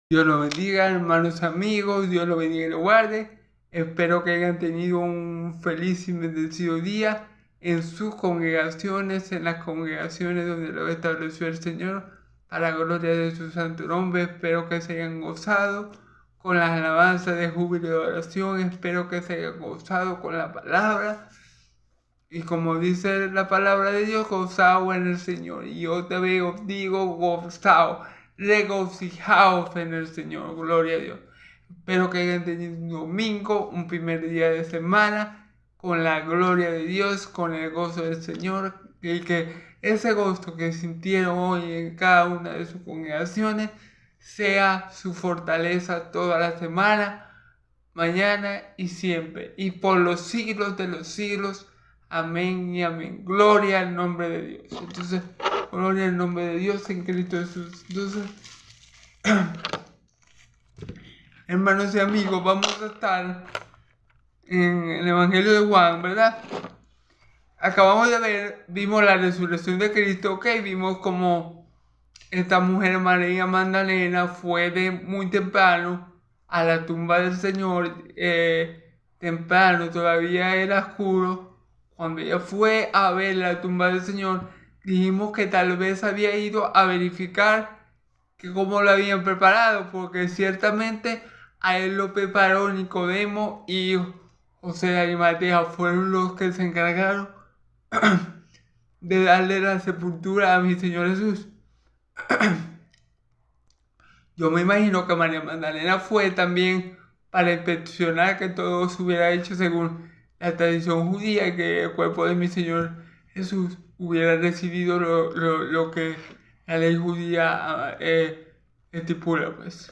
Dios los bendiga, hermanos amigos, Dios los bendiga y los guarde. Espero que hayan tenido un feliz y bendecido día en sus congregaciones, en las congregaciones donde lo estableció el Señor, para la gloria de su santo nombre. Espero que se hayan gozado con las alabanzas de júbilo y de oración. Espero que se hayan gozado con la palabra. Y como dice la palabra de Dios, gozaos en el Señor. Y yo también os digo, gozaos, regocijaos en el Señor. Gloria a Dios. Espero que hayan tenido un domingo, un primer día de semana, con la gloria de Dios, con el gozo del Señor. Y que ese gozo que sintieron hoy en cada una de sus congregaciones sea su fortaleza toda la semana, mañana y siempre. Y por los siglos de los siglos. Amén y amén. Gloria al nombre de Dios. Entonces, gloria al nombre de Dios en Cristo Jesús. Entonces, hermanos y amigos, vamos a estar en el Evangelio de Juan, ¿verdad? Acabamos de ver, vimos la resurrección de Cristo, ok, vimos como esta mujer María Magdalena fue de muy temprano a la tumba del Señor, temprano, todavía era oscuro. Cuando ella fue a ver la tumba del Señor, dijimos que tal vez había ido a verificar que cómo lo habían preparado, porque ciertamente a él lo preparó Nicodemo y José de Arimatea, fueron los que se encargaron de darle la sepultura a mi Señor Jesús. Yo me imagino que María Magdalena fue también para inspeccionar que todo se hubiera hecho según la tradición judía, que el cuerpo de mi Señor Jesús hubiera recibido lo que la ley judía estipula, pues.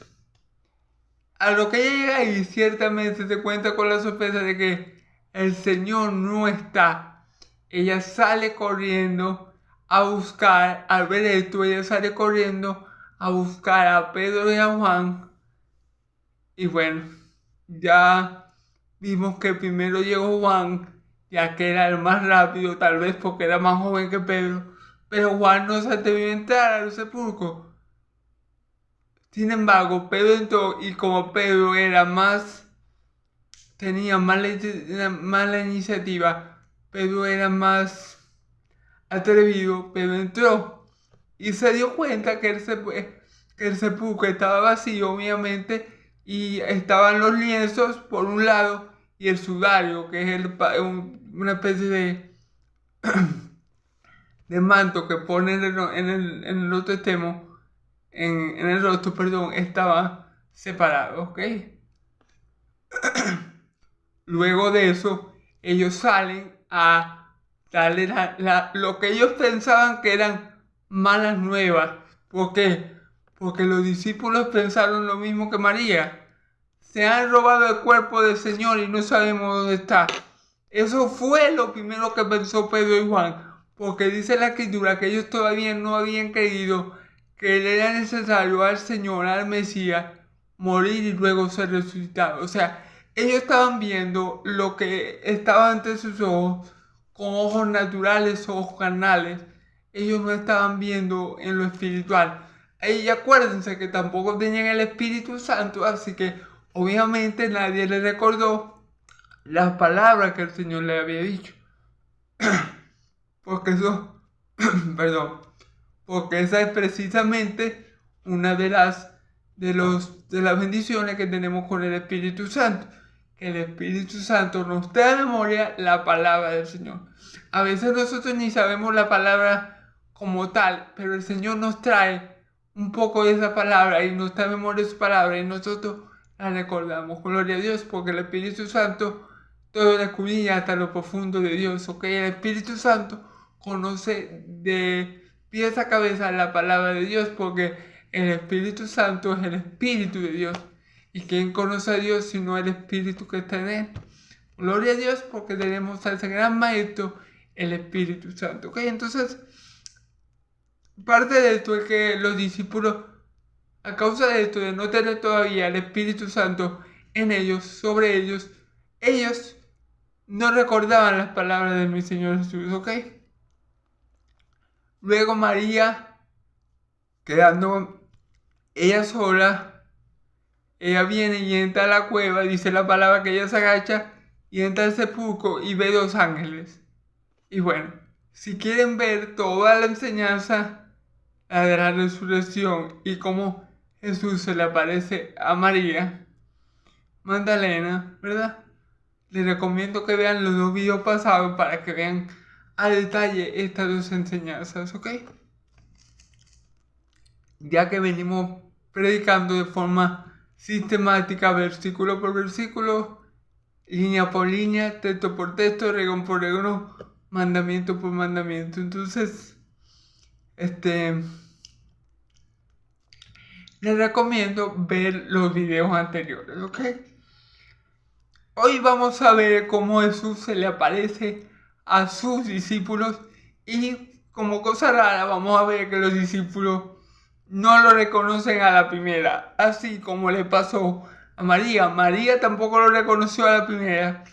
A lo que ella llega y ciertamente se cuenta con la sorpresa de que el Señor no está. Ella sale corriendo a buscar, al ver esto, ella sale corriendo a buscar a Pedro y a Juan. Y bueno, ya vimos que primero llegó Juan, ya que era el más rápido, tal vez porque era más joven que Pedro. Pero Juan no se atrevió a entrar al sepulcro. Sin embargo, Pedro entró y como Pedro era más, tenía más la iniciativa, Pedro era más atrevido, Pedro entró y se dio cuenta que el sepulcro estaba vacío, obviamente, y estaban los lienzos por un lado y el sudario, que es una especie de manto que ponen en el otro extremo, en el rostro, perdón, estaba separado, ¿ok? Luego de eso, ellos salen a darle lo que ellos pensaban que eran malas nuevas. ¿Por qué? Porque los discípulos pensaron lo mismo que María. Se han robado el cuerpo del Señor y no sabemos dónde está. Eso fue lo primero que pensó Pedro y Juan. Porque dice la escritura que ellos todavía no habían creído que le era necesario al Señor, al Mesías, morir y luego ser resucitado. O sea, ellos estaban viendo lo que estaba ante sus ojos con ojos naturales, ojos carnales. Ellos no estaban viendo en lo espiritual. Y acuérdense que tampoco tenían el Espíritu Santo, así que obviamente nadie les recordó las palabras que el Señor le había dicho. Porque eso, perdón, porque esa es precisamente una de las bendiciones que tenemos con el Espíritu Santo, que el Espíritu Santo nos trae a memoria la palabra del Señor. A veces nosotros ni sabemos la palabra como tal, pero el Señor nos trae un poco de esa palabra y nos trae a memoria su palabra y nosotros la recordamos. Gloria a Dios, porque el Espíritu Santo todo lo escudriña hasta lo profundo de Dios, ¿ok? El Espíritu Santo conoce de pies a cabeza la palabra de Dios, porque el Espíritu Santo es el Espíritu de Dios. ¿Y quién conoce a Dios sino el Espíritu que está en él? Gloria a Dios, porque tenemos a ese gran maestro, el Espíritu Santo. ¿Ok? Entonces, parte de esto es que los discípulos, a causa de esto, de no tener todavía el Espíritu Santo en ellos, sobre ellos no recordaban las palabras de mi Señor Jesús, ¿ok? Luego María, quedando ella sola, ella viene y entra a la cueva, dice la palabra que ella se agacha y entra al sepulcro y ve 2 ángeles. Y bueno, si quieren ver toda la enseñanza, la de la resurrección y cómo Jesús se le aparece a María Magdalena, ¿verdad? Les recomiendo que vean los 2 videos pasados para que vean a detalle estas 2 enseñanzas, ¿ok? Ya que venimos predicando de forma sistemática, versículo por versículo, línea por línea, texto por texto, regón por regón, mandamiento por mandamiento. Entonces, les recomiendo ver los videos anteriores, ¿ok? Hoy vamos a ver cómo Jesús se le aparece a sus discípulos y como cosa rara vamos a ver que los discípulos no lo reconocen a la primera, así como le pasó a María. María tampoco lo reconoció a la primera.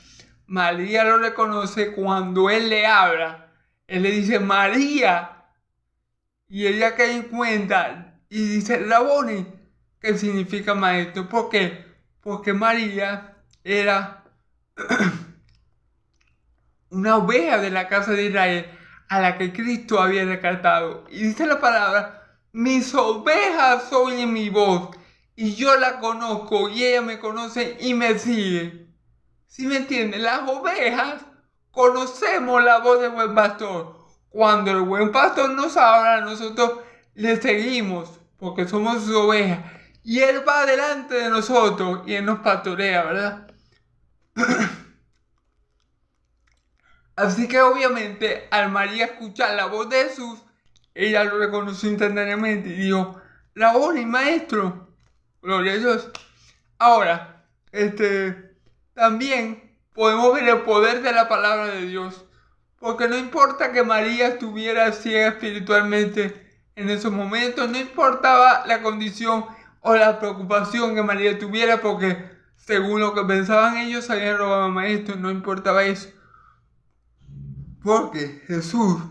María lo reconoce cuando él le habla. Él le dice María y ella cae en cuenta y dice Raboni, que significa maestro. ¿Por qué? Porque María era una oveja de la casa de Israel a la que Cristo había rescatado. Y dice la palabra, mis ovejas oyen mi voz y yo la conozco y ella me conoce y me sigue. ¿Sí me entienden? Las ovejas conocemos la voz del buen pastor. Cuando el buen pastor nos habla, nosotros le seguimos porque somos sus ovejas. Y él va delante de nosotros y él nos pastorea, ¿verdad? Así que obviamente al María escuchar la voz de Jesús, ella lo reconoció instantáneamente y dijo, Raboni, maestro, gloria a Dios. Ahora, también podemos ver el poder de la palabra de Dios, porque no importa que María estuviera ciega espiritualmente en esos momentos, no importaba la condición o la preocupación que María tuviera, porque según lo que pensaban ellos, habían robado al maestro, no importaba eso. Porque Jesús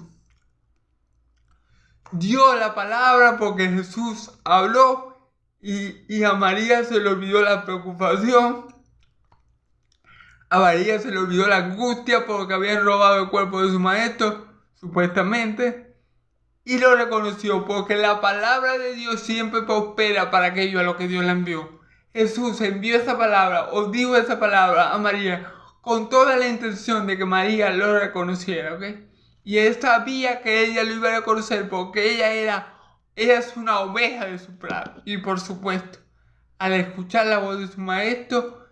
dio la palabra, porque Jesús habló y a María se le olvidó la preocupación. A María se le olvidó la angustia porque habían robado el cuerpo de su maestro, supuestamente. Y lo reconoció porque la palabra de Dios siempre prospera para aquello a lo que Dios le envió. Jesús envió esa palabra o dijo esa palabra a María con toda la intención de que María lo reconociera, ¿ok? Y él sabía que ella lo iba a reconocer porque ella es una oveja de su prado. Y por supuesto, al escuchar la voz de su maestro,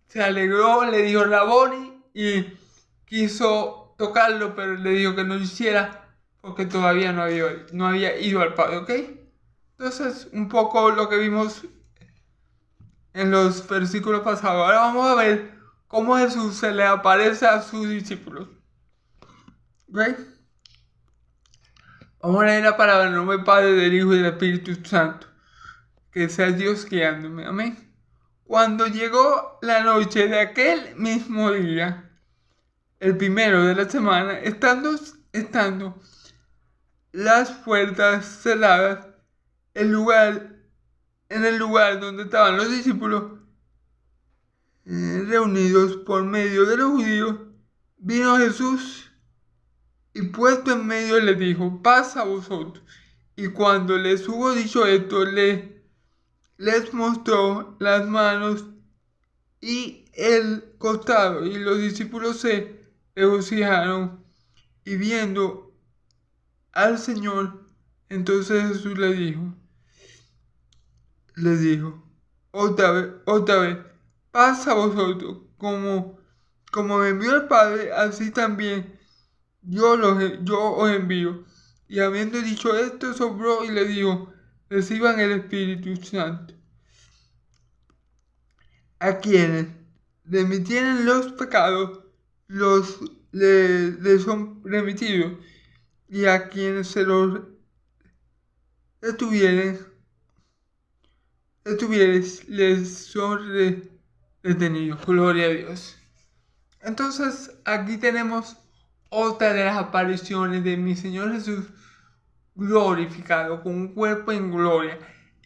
se alegró, le dijo Raboni y quiso tocarlo, pero le dijo que no lo hiciera porque todavía no había ido al Padre, ¿ok? Entonces, un poco lo que vimos en los versículos pasados. Ahora vamos a ver cómo Jesús se le aparece a sus discípulos. ¿Ok? Vamos a leer la palabra en nombre del Padre, del Hijo y del Espíritu Santo. Que sea Dios guiándome. Amén. Cuando llegó la noche de aquel mismo día, el primero de la semana, estando las puertas cerradas, en el lugar donde estaban los discípulos reunidos por medio de los judíos, vino Jesús y puesto en medio les dijo, paz a vosotros. Y cuando les hubo dicho esto, les mostró las manos y el costado, y los discípulos se regocijaron y viendo al Señor, entonces Jesús les dijo, otra vez, paz a vosotros, como me envió el Padre, así también yo os envío. Y habiendo dicho esto, sopló y le dijo, reciban el Espíritu Santo. A quienes remitieren los pecados, les son remitidos, y a quienes se los retuvieres, les son retenidos. Gloria a Dios. Entonces, aquí tenemos otra de las apariciones de mi Señor Jesús glorificado, con un cuerpo en gloria.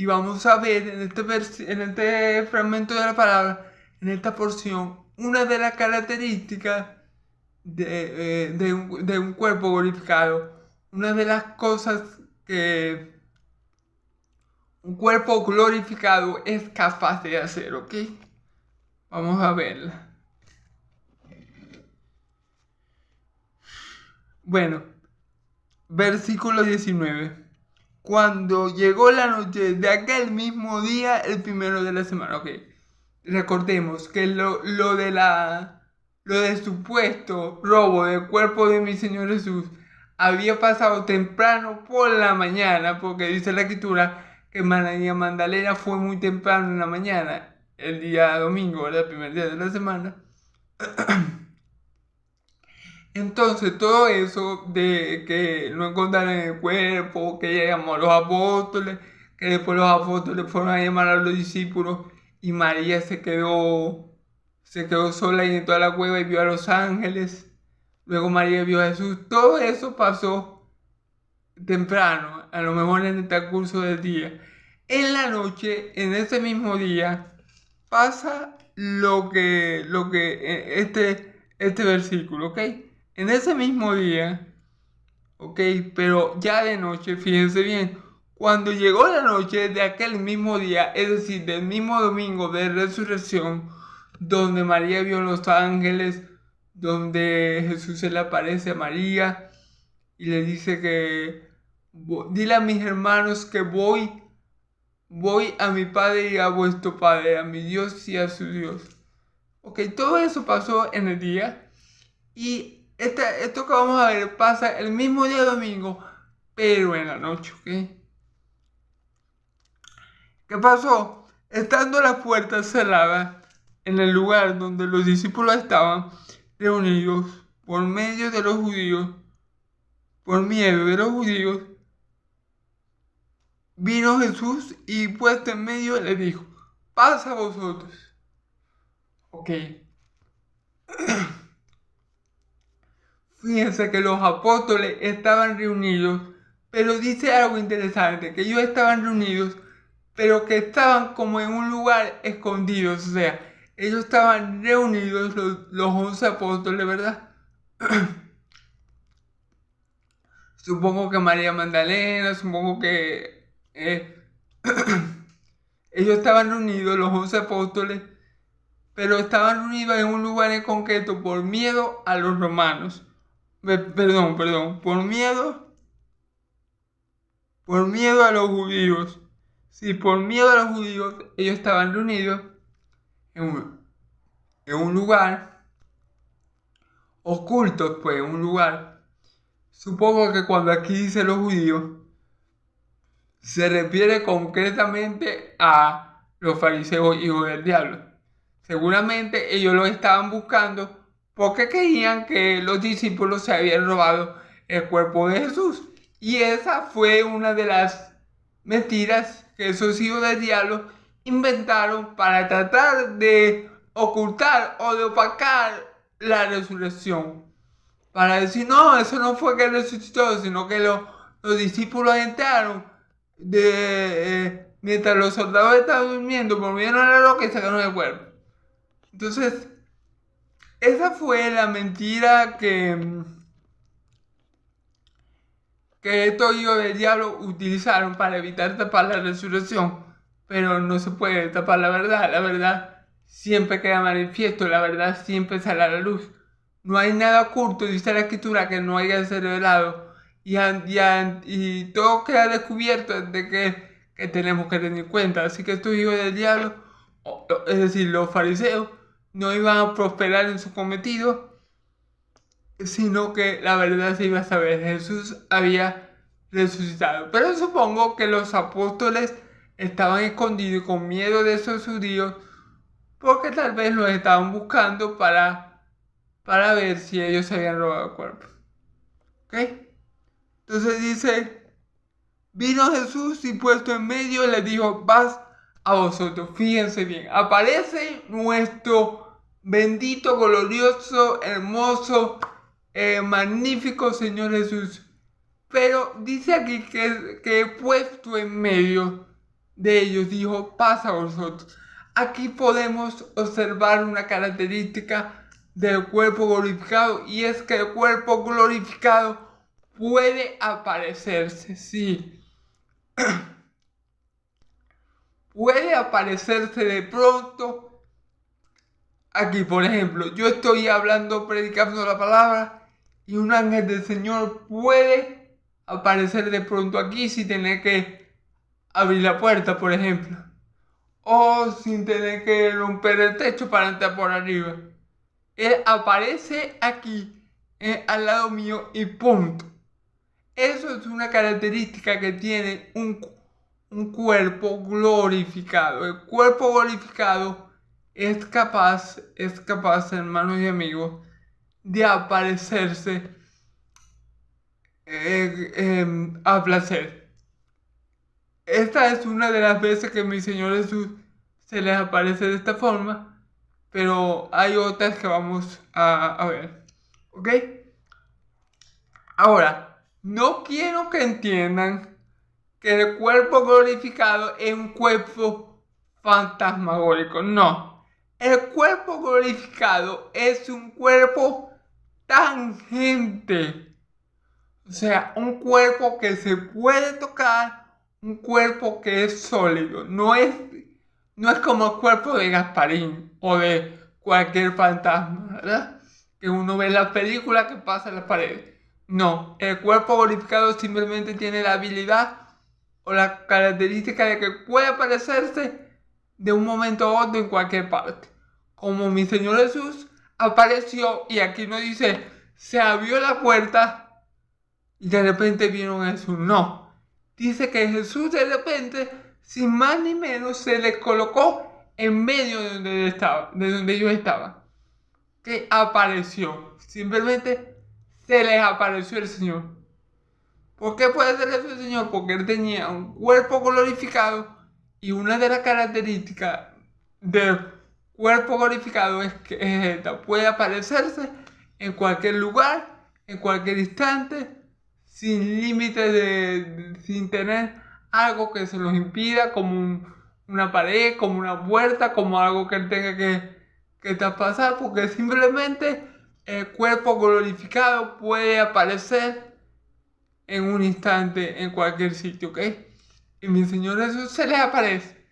Y vamos a ver en este fragmento de la palabra, en esta porción, una de las características de un cuerpo glorificado. Una de las cosas que un cuerpo glorificado es capaz de hacer, ¿ok? Vamos a verla. Bueno, versículo 19. Cuando llegó la noche de aquel mismo día, el primero de la semana, ok. Recordemos que lo del supuesto robo del cuerpo de mi Señor Jesús había pasado temprano por la mañana, porque dice la escritura que María Magdalena fue muy temprano en la mañana, el día domingo, el primer día de la semana. Entonces todo eso de que no encontraron el cuerpo, que ella llamó a los apóstoles, que después los apóstoles fueron a llamar a los discípulos y María se quedó sola y en toda la cueva y vio a los ángeles. Luego María vio a Jesús. Todo eso pasó temprano, a lo mejor en el transcurso del día. En la noche, en ese mismo día, pasa este versículo, ¿ok? En ese mismo día, ¿ok? Pero ya de noche, fíjense bien, cuando llegó la noche de aquel mismo día, es decir, del mismo domingo de resurrección, donde María vio a los ángeles, donde Jesús se le aparece a María y le dice que dile a mis hermanos que voy a mi Padre y a vuestro Padre, a mi Dios y a su Dios. Ok, todo eso pasó en el día y esto que vamos a ver pasa el mismo día domingo, pero en la noche, ¿ok? ¿Qué pasó? Estando las puertas cerradas en el lugar donde los discípulos estaban reunidos por miedo de los judíos, vino Jesús y puesto en medio le dijo, pasa a vosotros. Ok. Fíjense que los apóstoles estaban reunidos, pero dice algo interesante, que ellos estaban reunidos, pero que estaban como en un lugar escondidos, o sea, ellos estaban reunidos los 11 apóstoles, ¿verdad? Supongo que María Magdalena, supongo que ellos estaban reunidos, los 11 apóstoles, pero estaban reunidos en un lugar en concreto por miedo a los romanos. Perdón, por miedo a los judíos. Sí, por miedo a los judíos, ellos estaban reunidos en un lugar oculto, pues, en un lugar. Supongo que cuando aquí dice los judíos, se refiere concretamente a los fariseos hijos del diablo. Seguramente ellos lo estaban buscando porque creían que los discípulos se habían robado el cuerpo de Jesús. Y esa fue una de las mentiras que esos hijos del diablo inventaron para tratar de ocultar o de opacar la resurrección. Para decir, no, eso no fue que resucitó, sino que los discípulos entraron mientras los soldados estaban durmiendo, volvieron a la roca y sacaron el cuerpo. Entonces, esa fue la mentira que estos hijos del diablo utilizaron para evitar tapar la resurrección. Pero no se puede tapar la verdad siempre queda manifiesto, la verdad siempre sale a la luz. No hay nada oculto, dice la escritura, que no haya sido revelado. Y todo queda descubierto de que tenemos que tener en cuenta. Así que estos hijos del diablo, es decir, los fariseos, no iban a prosperar en su cometido, sino que la verdad se iba a saber. Jesús había resucitado. Pero supongo que los apóstoles estaban escondidos con miedo de esos judíos, porque tal vez los estaban buscando para ver si ellos se habían robado el cuerpo. ¿Ok? Entonces dice, vino Jesús y puesto en medio les dijo, vas a vosotros. Fíjense bien, aparece nuestro bendito, glorioso, hermoso, magnífico Señor Jesús. Pero dice aquí que puesto en medio de ellos dijo, paz a vosotros. Aquí podemos observar una característica del cuerpo glorificado, y es que el cuerpo glorificado puede aparecerse, sí. Puede aparecerse de pronto. Aquí, por ejemplo, yo estoy hablando, predicando la palabra, y un ángel del Señor puede aparecer de pronto aquí sin tener que abrir la puerta, por ejemplo. O sin tener que romper el techo para entrar por arriba. Él aparece aquí, al lado mío, y punto. Eso es una característica que tiene un cuerpo glorificado. El cuerpo glorificado es capaz, hermanos y amigos, de aparecerse a placer. Esta es una de las veces que mi Señor Jesús se les aparece de esta forma, pero hay otras que vamos a ver. ¿Ok? Ahora, no quiero que entiendan que el cuerpo glorificado es un cuerpo fantasmagórico. No. El cuerpo glorificado es un cuerpo tangente. O sea, un cuerpo que se puede tocar, un cuerpo que es sólido. No es como el cuerpo de Gasparín o de cualquier fantasma, ¿verdad? Que uno ve en las películas que pasa en las paredes. No, el cuerpo glorificado simplemente tiene la habilidad o la característica de que puede aparecerse de un momento a otro en cualquier parte. Como mi Señor Jesús apareció, y aquí nos dice, se abrió la puerta y de repente vieron a Jesús. No, dice que Jesús de repente, sin más ni menos, se les colocó en medio de donde ellos estaban. Que apareció, simplemente se les apareció el Señor. ¿Por qué puede ser eso el Señor? Porque Él tenía un cuerpo glorificado, y una de las características del cuerpo glorificado es que esta puede aparecerse en cualquier lugar, en cualquier instante, sin límites, sin tener algo que se los impida, como una pared, como una puerta, como algo que Él tenga que traspasar, porque simplemente el cuerpo glorificado puede aparecer en un instante, en cualquier sitio, ¿ok? Y mi Señor Jesús se les aparece.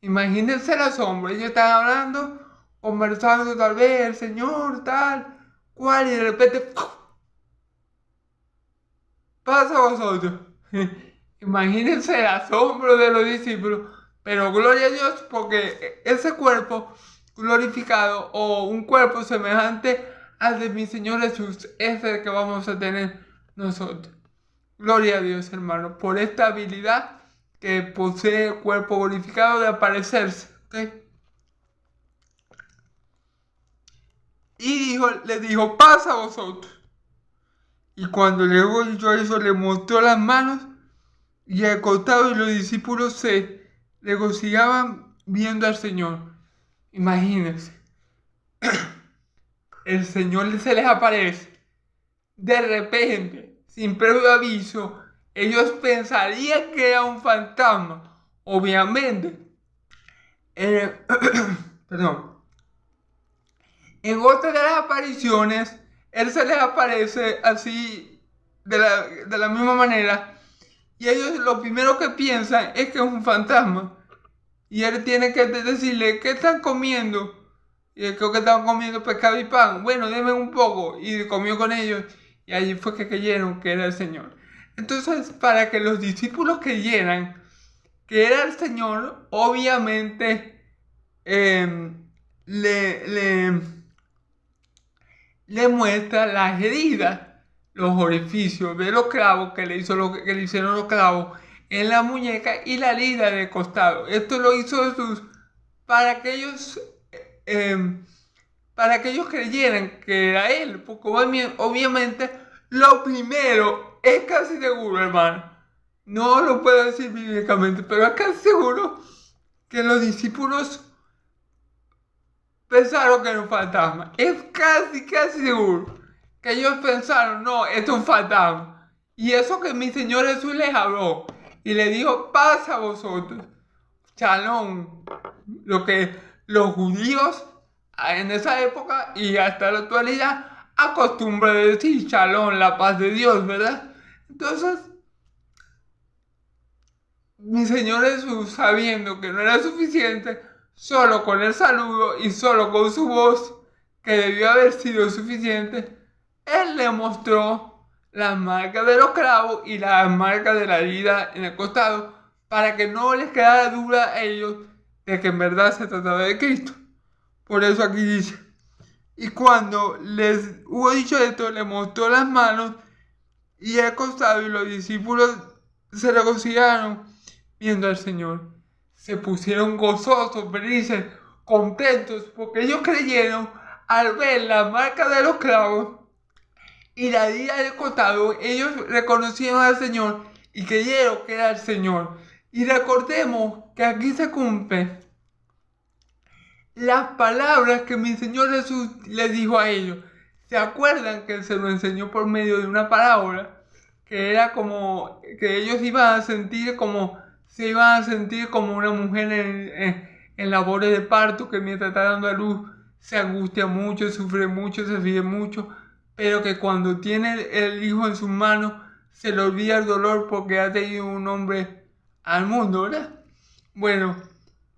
Imagínense el asombro. Ellos están hablando, conversando tal vez, el Señor, tal, cual, y de repente pasa a vosotros. Imagínense el asombro de los discípulos. Pero gloria a Dios, porque ese cuerpo glorificado, o un cuerpo semejante al de mi Señor Jesús, es el que vamos a tener nosotros. Gloria a Dios, hermano, por esta habilidad que posee el cuerpo glorificado de aparecerse. ¿Okay? Y le dijo, pasa a vosotros. Y cuando luego hizo eso, le mostró las manos y el costado, y los discípulos se regocijaban viendo al Señor. Imagínense. El Señor se les aparece de repente, sin previo aviso. Ellos pensarían que era un fantasma. Obviamente. Perdón. En otra de las apariciones, Él se les aparece así, de la misma manera. Y ellos lo primero que piensan es que es un fantasma. Y Él tiene que decirle, ¿qué están comiendo? Y creo que estaban comiendo pescado y pan. Bueno, denme un poco. Y comió con ellos. Y allí fue que creyeron que era el Señor. Entonces, para que los discípulos creyeran que era el Señor, obviamente le muestra las heridas, los orificios de los clavos que le hicieron los clavos en la muñeca, y la herida del costado. Esto lo hizo Jesús para que ellos creyeran que era Él, porque obviamente lo primero es casi seguro, hermano. No lo puedo decir bíblicamente, pero es casi seguro que los discípulos pensaron que era un fantasma. Es casi seguro que ellos pensaron, no, esto es un fantasma. Y eso que mi Señor Jesús les habló y le dijo, pasa a vosotros. shalom, lo que los judíos en esa época y hasta la actualidad acostumbran a decir shalom, la paz de Dios, ¿verdad? Entonces, mi Señor Jesús, sabiendo que no era suficiente, solo con el saludo y solo con su voz, que debió haber sido suficiente, Él le mostró las marcas de los clavos y las marcas de la herida en el costado, para que no les quedara duda a ellos de que en verdad se trataba de Cristo. Por eso aquí dice, y cuando les hubo dicho esto, le mostró las manos y el costado, y los discípulos se regocijaron viendo al Señor. Se pusieron gozosos, felices, contentos, porque ellos creyeron al ver la marca de los clavos y la herida del costado. Ellos reconocieron al Señor y creyeron que era el Señor. Y recordemos que aquí se cumplen las palabras que mi Señor Jesús les dijo a ellos. ¿Se acuerdan que se lo enseñó por medio de una parábola? Que era como que ellos iban a sentir como, se iban a sentir como una mujer en labores de parto, que mientras está dando a luz se angustia mucho, sufre mucho, se ríe mucho, pero que cuando tiene el hijo en sus manos se le olvida el dolor porque ha tenido un hombre al mundo, ¿verdad? Bueno,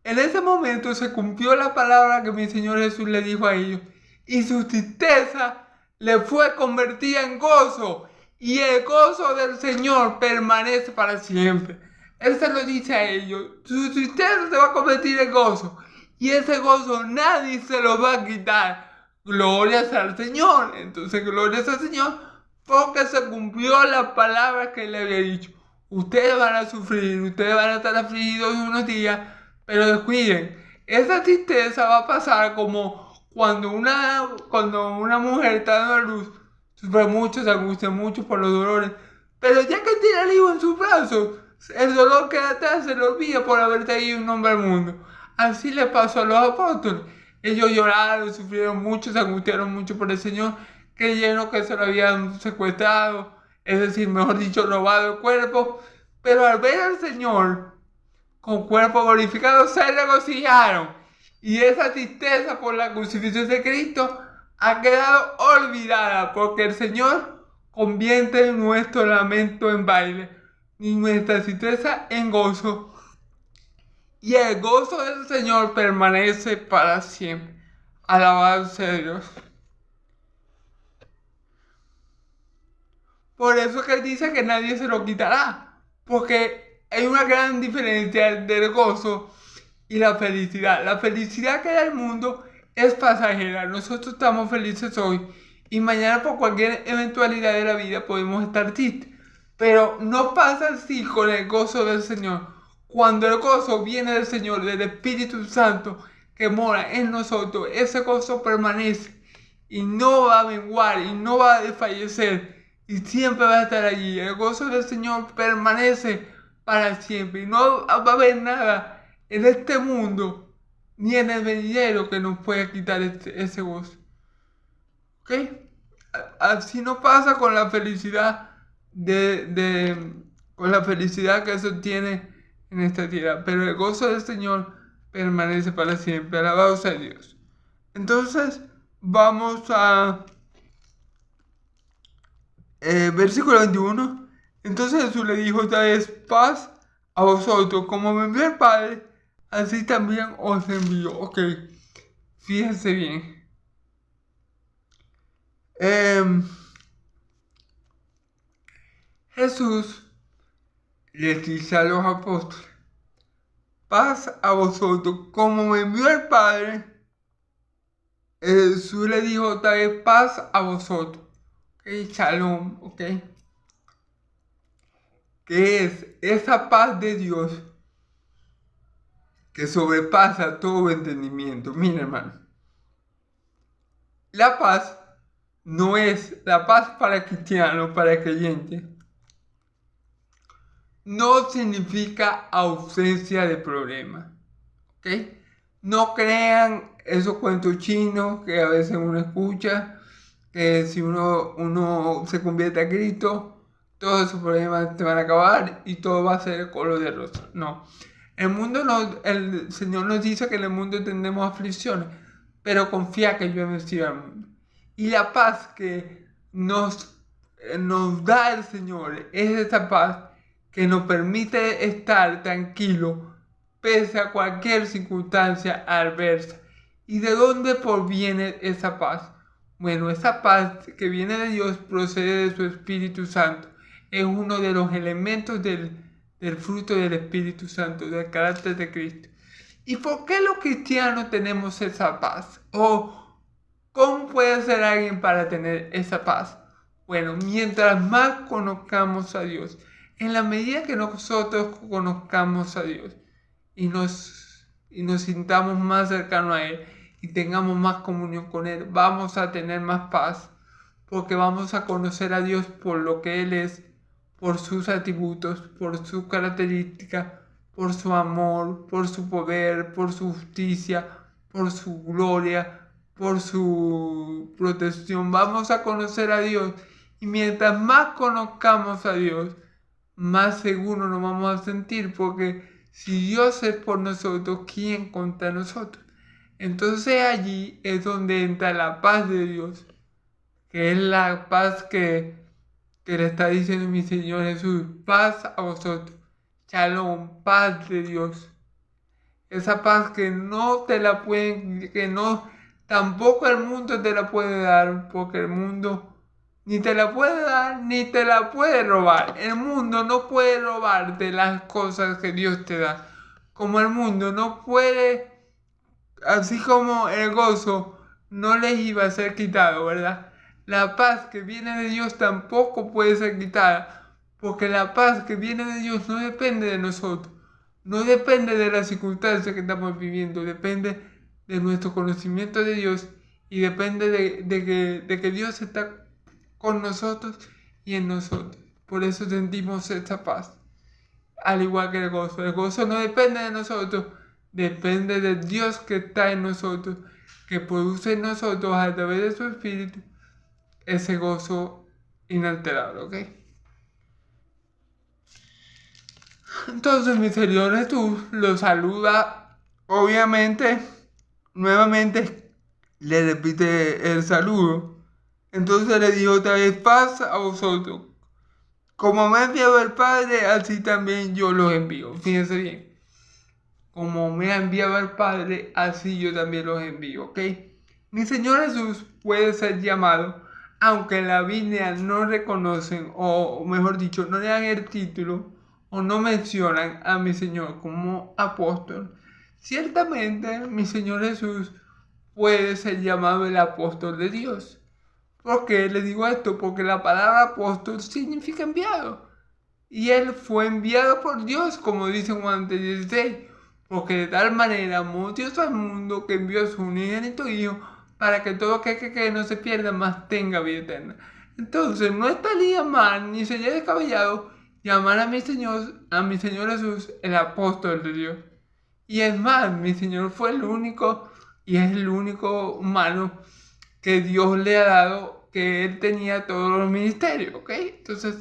en ese momento se cumplió la palabra que mi Señor Jesús le dijo a ellos, y su tristeza le fue convertida en gozo, y el gozo del Señor permanece para siempre. Él se lo dice a ellos, su tristeza se va a convertir en gozo, y ese gozo nadie se lo va a quitar. Glorias al Señor. Entonces, glorias al Señor, porque se cumplió la palabra que le había dicho. Ustedes van a sufrir, ustedes van a estar afligidos unos días, pero descuiden, esa tristeza va a pasar como cuando una mujer está dando a luz, sufre mucho, se angustia mucho por los dolores, pero ya que tiene al hijo en sus brazos, el dolor que atrás se le olvida por haber traído un hombre al mundo. Así le pasó a los apóstoles. Ellos lloraron, sufrieron mucho, se angustiaron mucho por el Señor, creyeron que se lo habían secuestrado, es decir, mejor dicho, robado el cuerpo, pero al ver al Señor con cuerpo glorificado se regocijaron, y esa tristeza por la crucifixión de Cristo ha quedado olvidada, porque el Señor convierte nuestro lamento en baile y nuestra tristeza en gozo, y el gozo del Señor permanece para siempre. Alabado sea Dios. Por eso que Él dice que nadie se lo quitará, porque hay una gran diferencia del gozo y la felicidad. La felicidad que da el mundo es pasajera. Nosotros estamos felices hoy y mañana por cualquier eventualidad de la vida podemos estar tristes. Pero no pasa así con el gozo del Señor. Cuando el gozo viene del Señor, del Espíritu Santo que mora en nosotros, ese gozo permanece y no va a menguar y no va a desfallecer y siempre va a estar allí. El gozo del Señor permanece para siempre y no va a haber nada en este mundo ni en el venidero que nos pueda quitar ese gozo. ¿Ok? Así no pasa con la felicidad con la felicidad que se obtiene en esta tierra, pero el gozo del Señor permanece para siempre. Alabado sea Dios. Entonces vamos a versículo 21. Entonces Jesús le dijo otra vez: paz a vosotros, como me envió el Padre, así también os envío. Ok, fíjense bien. Jesús les dice a los apóstoles: paz a vosotros, como me envió el Padre. Jesús le dijo otra vez: paz a vosotros. Ok, shalom, ok. ¿Qué es esa paz de Dios que sobrepasa todo entendimiento? Mira, hermano, la paz no es la paz para cristianos, para creyentes. No significa ausencia de problemas, ¿ok? No crean esos cuentos chinos que a veces uno escucha, que si uno se convierte a Cristo, todos esos problemas te van a acabar y todo va a ser color de rosa. No. El Señor nos dice que en el mundo tendremos aflicciones, pero confía que yo he vencido al mundo. Y la paz que nos da el Señor es esa paz que nos permite estar tranquilos pese a cualquier circunstancia adversa. ¿Y de dónde proviene esa paz? Bueno, esa paz que viene de Dios procede de su Espíritu Santo. Es uno de los elementos del fruto del Espíritu Santo, del carácter de Cristo. ¿Y por qué los cristianos tenemos esa paz? ¿O cómo puede ser alguien para tener esa paz? Bueno, mientras más conozcamos a Dios, en la medida que nosotros conozcamos a Dios y nos sintamos más cercanos a Él y tengamos más comunión con Él, vamos a tener más paz, porque vamos a conocer a Dios por lo que Él es, por sus atributos, por sus características, por su amor, por su poder, por su justicia, por su gloria, por su protección. Vamos a conocer a Dios, y mientras más conozcamos a Dios, más seguro nos vamos a sentir, porque si Dios es por nosotros, ¿quién contra nosotros? Entonces allí es donde entra la paz de Dios, que es la paz que le está diciendo mi Señor Jesús: paz a vosotros, shalom, paz de Dios. Esa paz que no te la pueden, tampoco el mundo te la puede dar, porque el mundo ni te la puede dar, ni te la puede robar. El mundo no puede robarte las cosas que Dios te da. Como el mundo no puede, así como el gozo no les iba a ser quitado, ¿verdad? La paz que viene de Dios tampoco puede ser quitada, porque la paz que viene de Dios no depende de nosotros, no depende de las circunstancias que estamos viviendo, depende de nuestro conocimiento de Dios, y depende de que Dios está con nosotros y en nosotros. Por eso sentimos esta paz. Al igual que el gozo no depende de nosotros, depende de Dios que está en nosotros, que produce en nosotros a través de su Espíritu ese gozo inalterable, ¿ok? Entonces mi Señor Jesús lo saluda, obviamente, nuevamente le repite el saludo. Entonces le dijo otra vez: paz a vosotros. Como me ha enviado el Padre, así también yo los envío. Fíjense bien. Como me ha enviado el Padre, así yo también los envío, ¿ok? Mi Señor Jesús puede ser llamado, aunque en la Biblia no reconocen, o mejor dicho, no le dan el título, o no mencionan a mi Señor como apóstol. Ciertamente, mi Señor Jesús puede ser llamado el apóstol de Dios. ¿Por qué le digo esto? Porque la palabra apóstol significa enviado. Y él fue enviado por Dios, como dice Juan 3:16. Porque de tal manera amó Dios al mundo, que envió a su unigénito Hijo, para que todo aquel que cree no se pierda, mas tenga vida eterna. Entonces no estaría mal, ni sería descabellado, llamar a mi Señor Jesús el apóstol de Dios. Y es más, mi Señor fue el único, y es el único humano que Dios le ha dado, que Él tenía todos los ministerios, ¿ok? Entonces,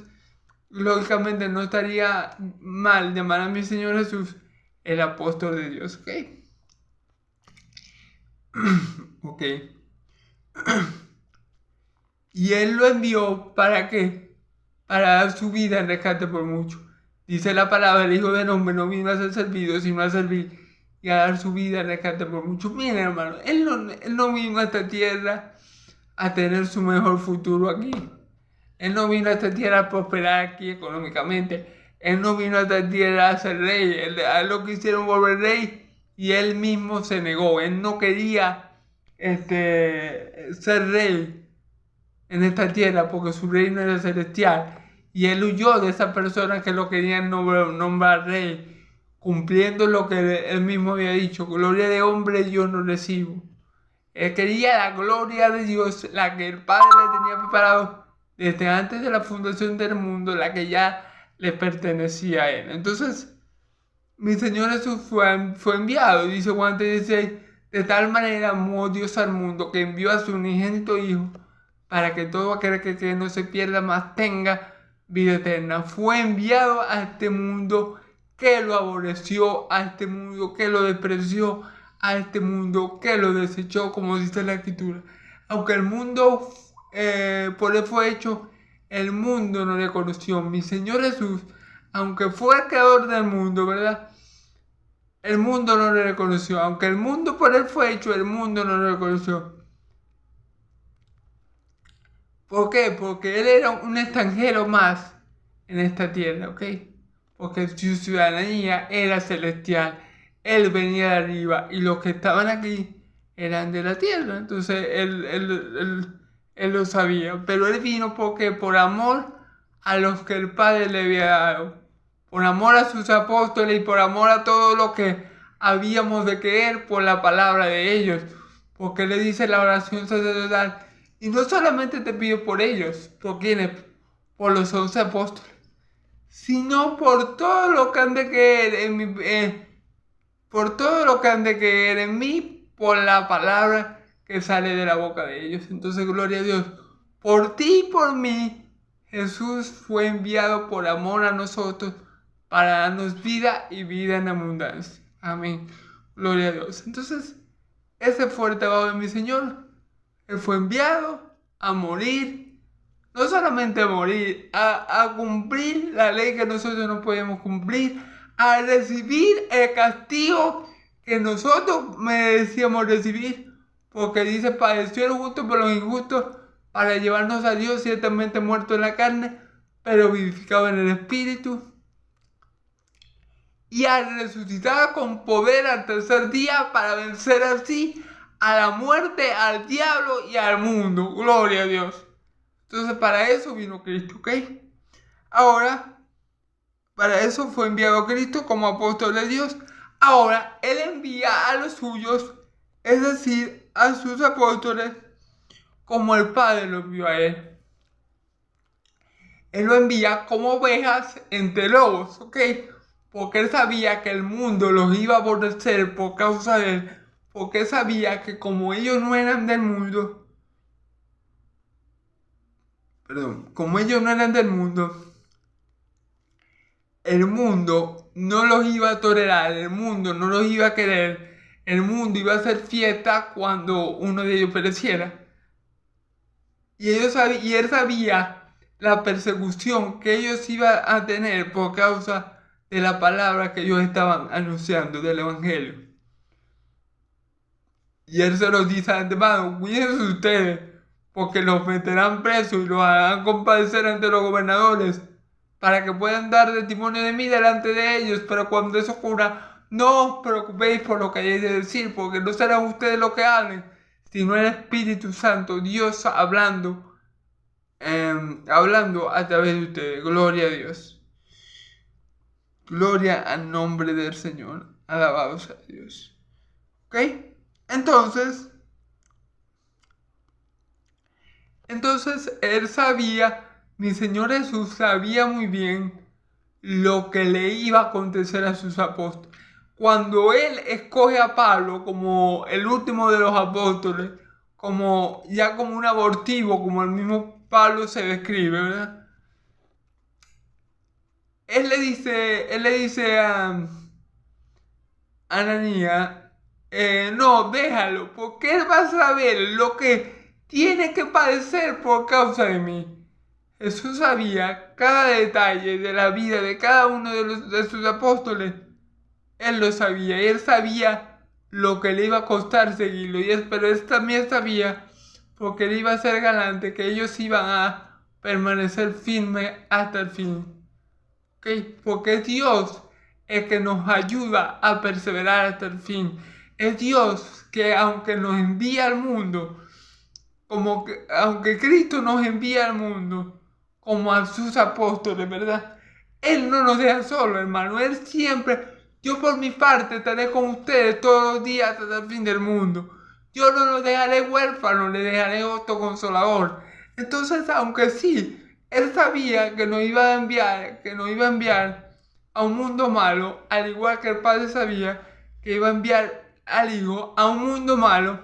lógicamente no estaría mal llamar a mi Señor Jesús el apóstol de Dios, ¿ok? Ok. Y Él lo envió, ¿para qué? Para dar su vida en rescate por muchos. Dice la palabra: el Hijo del Hombre no vino a ser servido, sino a servir y a dar su vida en rescate por muchos. Miren, hermano, él no vino a esta tierra a tener su mejor futuro aquí. Él no vino a esta tierra a prosperar aquí económicamente. Él no vino a esta tierra a ser rey. A él lo quisieron volver rey y él mismo se negó. Él no quería ser rey en esta tierra porque su reino era celestial. Y él huyó de esas personas que lo querían nombrar rey, cumpliendo lo que él mismo había dicho: gloria de hombre yo no recibo. Él quería la gloria de Dios, la que el Padre le tenía preparado desde antes de la fundación del mundo, la que ya le pertenecía a Él. Entonces, mi Señor Jesús fue enviado, dice Juan 3:16, de tal manera amó Dios al mundo, que envió a su unigénito Hijo, para que todo aquel que no se pierda, mas tenga vida eterna. Fue enviado a este mundo que lo aborreció a este mundo, que lo despreció a este mundo, que lo desechó, como dice la Escritura. Aunque el mundo por él fue hecho, el mundo no le conoció. Mi Señor Jesús, aunque fue el creador del mundo, ¿verdad? El mundo no le reconoció. Aunque el mundo por él fue hecho, el mundo no le reconoció. ¿Por qué? Porque él era un extranjero más en esta tierra, ¿ok? Porque su ciudadanía era celestial. Él venía de arriba y los que estaban aquí eran de la tierra. Entonces él lo sabía. Pero él vino porque por amor a los que el Padre le había dado. Por amor a sus apóstoles y por amor a todo lo que habíamos de creer por la palabra de ellos. Porque le dice la oración sacerdotal. Y no solamente te pido por ellos, ¿por quiénes? Por los 11 apóstoles, sino por todo lo que han de creer en mí, por todo lo que han de creer en mí, por la palabra que sale de la boca de ellos. Entonces, gloria a Dios. Por ti y por mí, Jesús fue enviado por amor a nosotros para darnos vida y vida en abundancia. Amén. Gloria a Dios. Entonces, ese fue el trabajo de mi Señor. Él fue enviado a morir, no solamente a morir, a cumplir la ley que nosotros no podemos cumplir, a recibir el castigo que nosotros merecíamos recibir, porque dice, padeció el justo por los injustos, para llevarnos a Dios, ciertamente muerto en la carne, pero vivificado en el Espíritu, y al resucitar con poder al tercer día, para vencer así a la muerte, al diablo y al mundo. Gloria a Dios. Entonces para eso vino Cristo, ¿ok? Ahora, para eso fue enviado Cristo como apóstol de Dios. Ahora, Él envía a los suyos, es decir, a sus apóstoles, como el Padre lo envió a Él. Él lo envía como ovejas entre lobos, ¿ok? Porque Él sabía que el mundo los iba a aborrecer por causa de Él. Porque sabía que como ellos no eran del mundo, el mundo no los iba a tolerar, el mundo no los iba a querer, el mundo iba a hacer fiesta cuando uno de ellos pereciera. Y él sabía la persecución que ellos iban a tener por causa de la palabra que ellos estaban anunciando del Evangelio. Y él se los dice de antemano, cuídense ustedes, porque los meterán presos y los harán compadecer ante los gobernadores, para que puedan dar testimonio de mí delante de ellos. Pero cuando eso ocurra, no os preocupéis por lo que hayáis de decir, porque no serán ustedes los que hablen, sino el Espíritu Santo, Dios hablando a través de ustedes. Gloria a Dios. Gloria al nombre del Señor. Alabado sea Dios. ¿Ok? Entonces él sabía, mi Señor Jesús sabía muy bien lo que le iba a acontecer a sus apóstoles. Cuando él escoge a Pablo como el último de los apóstoles, como un abortivo, como el mismo Pablo se describe, ¿verdad? Él le dice a Ananías, no, déjalo, porque él va a saber lo que tiene que padecer por causa de mí. Jesús sabía cada detalle de la vida de cada uno de sus apóstoles. Él lo sabía, y él sabía lo que le iba a costar seguirlo. Pero él también sabía, porque él iba a ser galante, que ellos iban a permanecer firmes hasta el fin. ¿Okay? Porque es Dios el que nos ayuda a perseverar hasta el fin. Es Dios que aunque nos envía al mundo, aunque Cristo nos envía al mundo, como a sus apóstoles, ¿verdad? Él no nos deja solo, hermano. Él siempre, yo por mi parte estaré con ustedes todos los días hasta el fin del mundo. Yo no los dejaré huérfanos, les dejaré otro consolador. Entonces, aunque sí, él sabía que nos iba a enviar a un mundo malo, al igual que el Padre sabía que iba a enviar al Hijo a un mundo malo.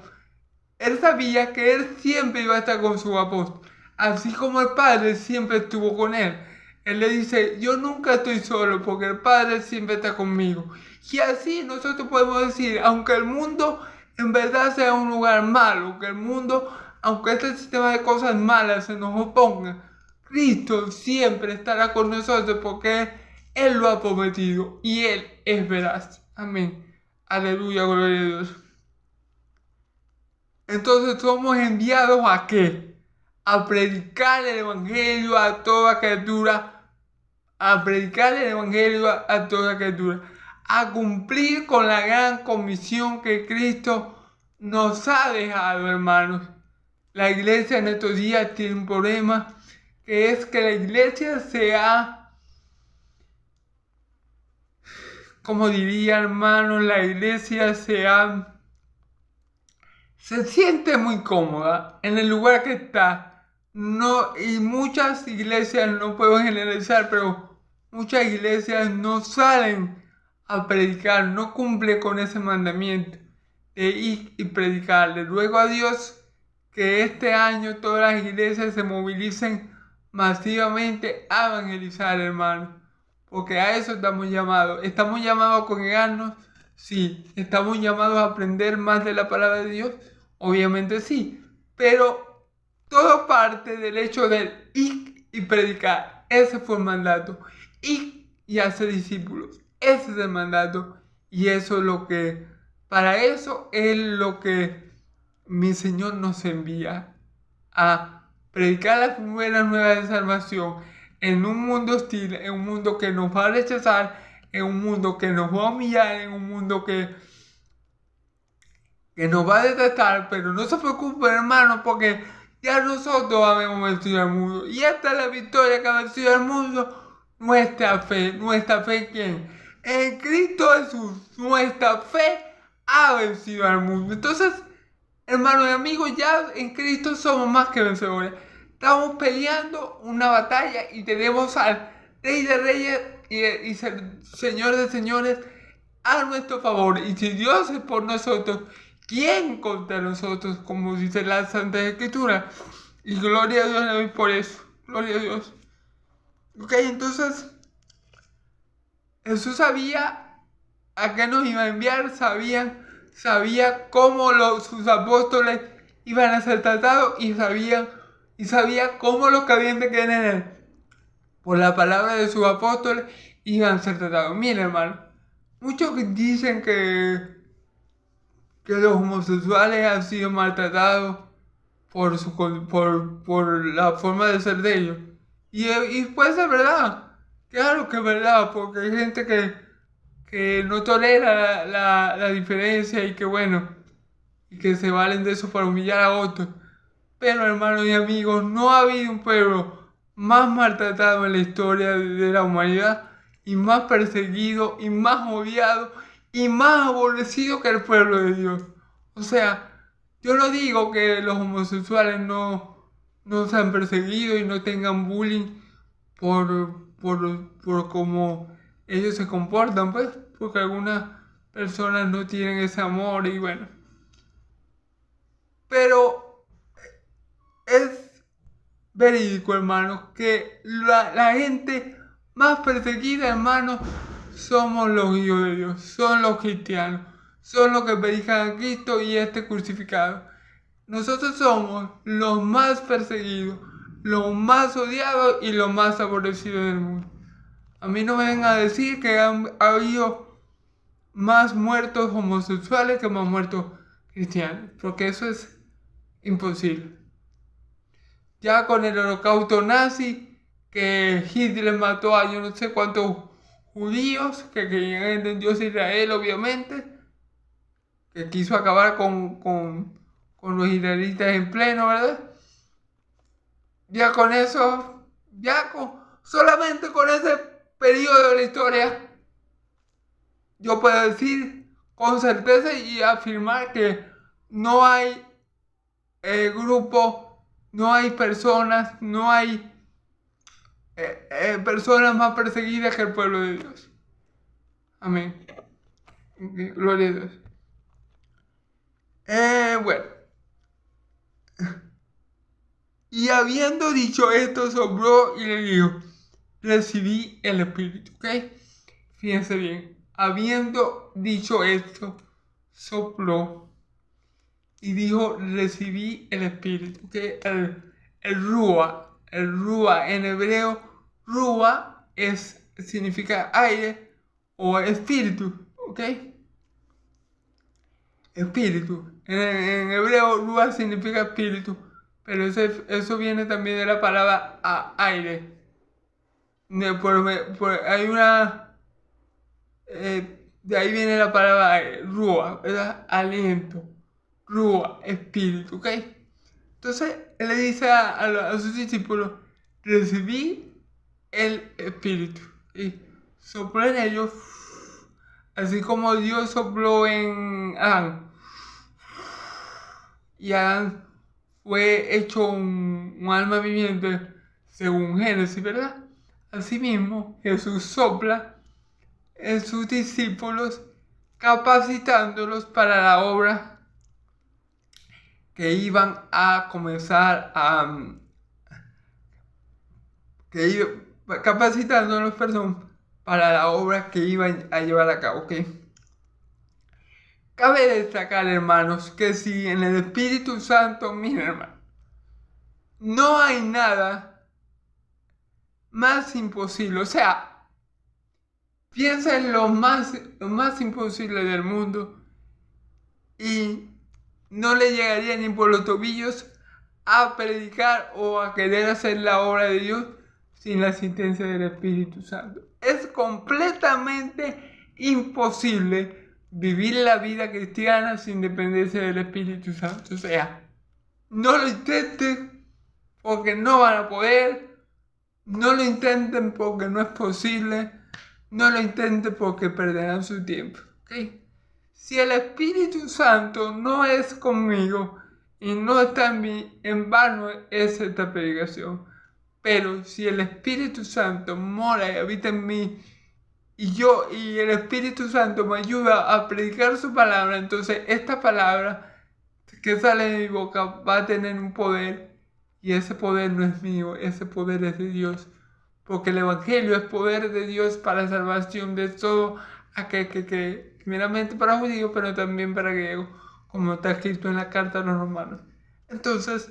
Él sabía que él siempre iba a estar con su apóstol, así como el Padre siempre estuvo con él. Él le dice, yo nunca estoy solo porque el Padre siempre está conmigo. Y así nosotros podemos decir, aunque el mundo en verdad sea un lugar malo, que el mundo, aunque este sistema de cosas malas se nos oponga, Cristo siempre estará con nosotros porque Él lo ha prometido y Él es veraz. Amén. Aleluya, gloria a Dios. Entonces somos enviados ¿a qué? A predicar el Evangelio a toda criatura, a predicar el Evangelio a toda criatura, a cumplir con la gran comisión que Cristo nos ha dejado, hermanos. La iglesia en estos días tiene un problema, que es que la iglesia se ha, como diría hermanos, la iglesia se siente muy cómoda en el lugar que está. No, y muchas iglesias, no puedo generalizar, pero muchas iglesias no salen a predicar, no cumplen con ese mandamiento de ir y predicar. Le ruego a Dios que este año todas las iglesias se movilicen masivamente a evangelizar, hermanos, porque a eso estamos llamados. ¿Estamos llamados a congregarnos? Sí. ¿Estamos llamados a aprender más de la palabra de Dios? Obviamente sí, pero todo parte del hecho de ir y predicar. Ese fue el mandato. Ir y hacer discípulos. Ese es el mandato. Y eso es lo que, para eso es lo que mi Señor nos envía. A predicar las buenas nuevas de salvación en un mundo hostil, en un mundo que nos va a rechazar, en un mundo que nos va a humillar, en un mundo que nos va a detestar, pero no se preocupen, hermanos, porque ya nosotros habemos vencido al mundo. Y esta es la victoria que ha vencido al mundo, nuestra fe. ¿Nuestra fe quién? En Cristo Jesús. Nuestra fe ha vencido al mundo. Entonces, hermanos y amigos, ya en Cristo somos más que vencedores. Estamos peleando una batalla y tenemos al Rey de Reyes y Señor de Señores a nuestro favor. Y si Dios es por nosotros, ¿quién contra nosotros? Como dice la Santa Escritura. Y gloria a Dios le doy por eso. Gloria a Dios. Ok, entonces Jesús sabía a qué nos iba a enviar. Sabía cómo sus apóstoles iban a ser tratados y sabía cómo los que habían de creer en él por la palabra de sus apóstoles iban a ser tratados. Miren, hermano, muchos dicen que los homosexuales han sido maltratados por la forma de ser de ellos. Y puede ser verdad. Claro que es verdad, porque hay gente que no tolera la diferencia y que bueno, y que se valen de eso para humillar a otros. Pero hermanos y amigos, no ha habido un pueblo más maltratado en la historia de la humanidad y más perseguido y más odiado y más aborrecido que el pueblo de Dios. O sea, yo no digo que los homosexuales no sean perseguidos y no tengan bullying por cómo ellos se comportan, pues, porque algunas personas no tienen ese amor y bueno. Pero es verídico, hermanos, que la gente más perseguida, hermanos, somos los hijos de Dios, son los cristianos, son los que predican a Cristo y este crucificado. Nosotros somos los más perseguidos, los más odiados y los más aborrecidos del mundo. A mí no me vengan a decir que ha habido más muertos homosexuales que más muertos cristianos, porque eso es imposible. Ya con el holocausto nazi, que Hitler mató a yo no sé cuántos judíos que creían en Dios de Israel, obviamente, que quiso acabar con los israelitas en pleno, ¿verdad? Ya con eso, solamente con ese periodo de la historia, yo puedo decir con certeza y afirmar que no hay grupo, no hay personas, no hay personas más perseguidas que el pueblo de Dios. Amén. Gloria a Dios. Bueno. Y habiendo dicho esto, sopló y le dijo: recibí el Espíritu, ¿ok? Fíjense bien, habiendo dicho esto, sopló y dijo, recibí el Espíritu, ¿ok? El Rúa en hebreo, Rúa significa aire o espíritu, ¿ok? Espíritu. En hebreo, Rúa significa espíritu, pero eso viene también de la palabra aire. Hay una... de ahí viene la palabra Rúa, ¿verdad? Aliento. Rúa, espíritu, ¿ok? Entonces, él le dice a sus discípulos, recibí el espíritu. Y sopló en ellos, así como Dios sopló en Adán. Y Adán fue hecho un alma viviente según Génesis, ¿verdad? Asimismo, Jesús sopla en sus discípulos, capacitándolos para la obra que iban a comenzar capacitándolos, perdón, para la obra que iban a llevar a cabo, ¿ok? Cabe destacar, hermanos, que si en el Espíritu Santo, miren, hermanos, no hay nada más imposible. O sea, piensa en lo más imposible del mundo y no le llegaría ni por los tobillos a predicar o a querer hacer la obra de Dios sin la asistencia del Espíritu Santo. Es completamente imposible vivir la vida cristiana sin dependencia del Espíritu Santo. O sea, no lo intenten porque no van a poder, no lo intenten porque no es posible, no lo intenten porque perderán su tiempo. ¿Okay? Si el Espíritu Santo no es conmigo y no está en mí, en vano es esta predicación. Pero si el Espíritu Santo mora y habita en mí y el Espíritu Santo me ayuda a predicar su palabra, entonces esta palabra que sale de mi boca va a tener un poder y ese poder no es mío, ese poder es de Dios. Porque el Evangelio es poder de Dios para salvación de todo aquel que cree, primeramente para judíos, pero también para griegos, como está escrito en la carta a los romanos. Entonces,